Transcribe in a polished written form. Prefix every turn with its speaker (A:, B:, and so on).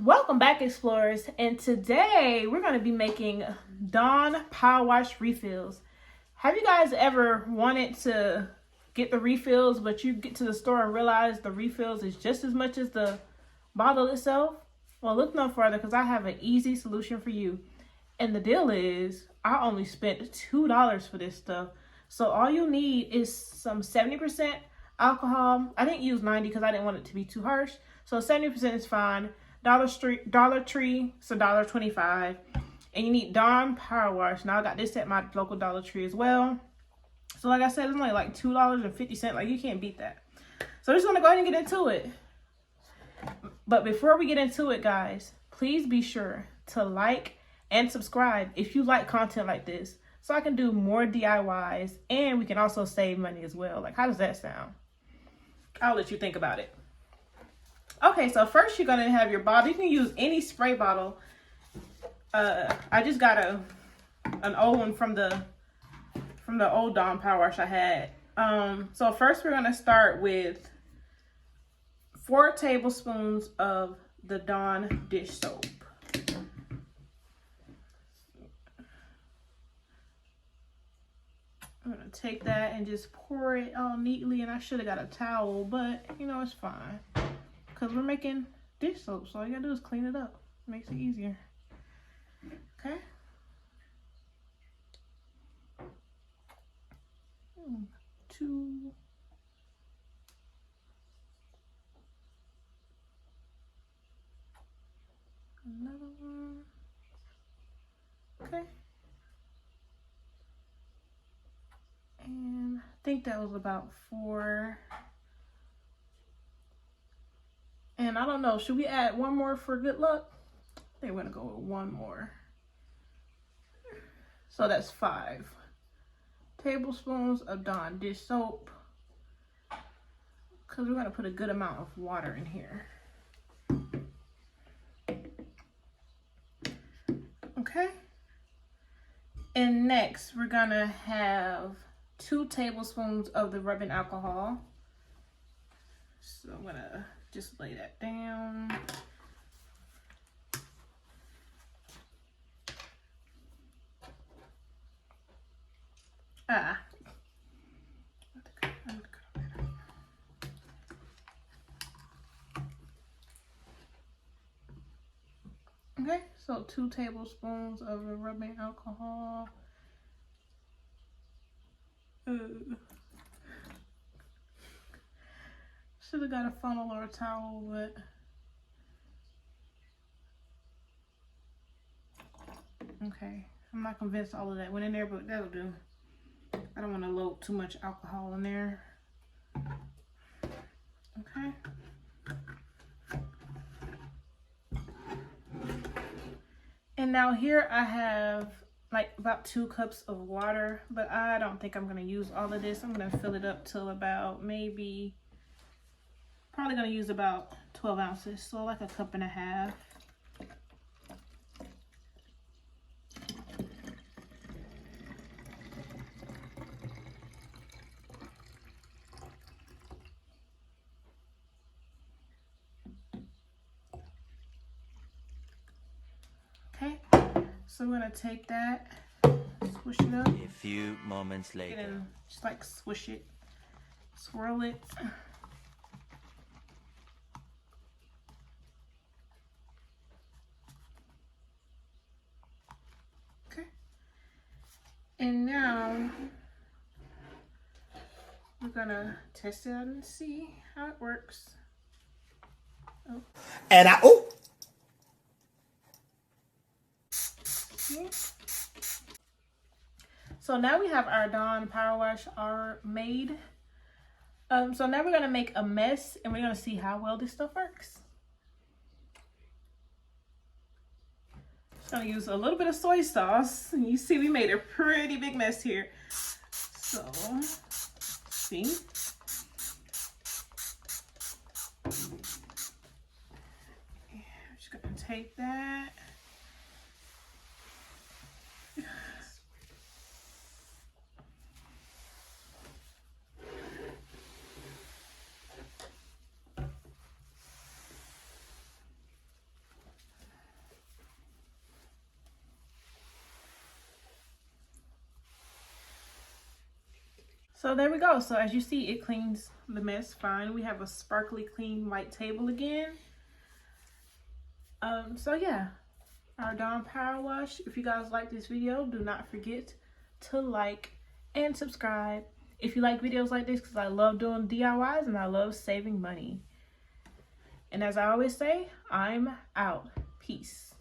A: Welcome back, explorers, and today we're going to be making Dawn Powerwash refills. Have you guys ever wanted to get the refills, but you get to the store and realize the refills is just as much as the bottle itself? Well, look no further, because I have an easy solution for you. And the deal is, I only spent $2 for this stuff. So all you need is some 70% alcohol. I didn't use 90 because I didn't want it to be too harsh. So 70% is fine. Dollar Tree, it's $1.25. And you need Dawn Powerwash. Now I got this at my local Dollar Tree as well. So like I said, it's only like $2.50. Like, you can't beat that. So I'm just gonna go ahead and get into it. But before we get into it, guys, please be sure to like and subscribe if you like content like this, so I can do more DIYs and we can also save money as well. Like, how does that sound? I'll let you think about it. Okay, so first you're gonna have your bottle. You can use any spray bottle. I just got an old one from the old Dawn Powerwash I had. So first we're gonna start with 4 tablespoons of the Dawn dish soap. I'm gonna take that and just pour it all neatly, and I should have got a towel, but you know, it's fine because we're making dish soap, so all you gotta do is clean it up. It makes it easier. Okay. 2. Another one. Okay. And I think that was about 4. And I don't know, should we add one more for good luck? I think we're gonna go with one more. So that's 5 tablespoons of Dawn dish soap, because we're gonna put a good amount of water in here. Okay. And next we're gonna have 2 tablespoons of the rubbing alcohol. So I'm gonna just lay that down. Okay, so 2 tablespoons of the rubbing alcohol. Should have got a funnel or a towel, but okay. I'm not convinced all of that went in there, but that'll do. I don't want to load too much alcohol in there. Okay. And now here I have like about 2 cups of water, but I don't think I'm going to use all of this. I'm going to fill it up till about probably going to use about 12 ounces. So like a cup and a half. Okay, so we're gonna take that, swish it up.
B: A few moments later.
A: And just like swish it, swirl it. Okay. And now we're gonna test it out and see how it works. Oh.
C: And
A: So now we have our Dawn Powerwash made. So now we're gonna make a mess, and we're gonna see how well this stuff works. Just gonna use a little bit of soy sauce. And you see we made a pretty big mess here. So, see. I'm just gonna take that. So there we go. So as you see, it cleans the mess fine. We have a sparkly clean white table again. So yeah, our Dawn Power Wash. If you guys like this video, do not forget to like and subscribe if you like videos like this, because I love doing DIYs and I love saving money. And as I always say, I'm out. Peace.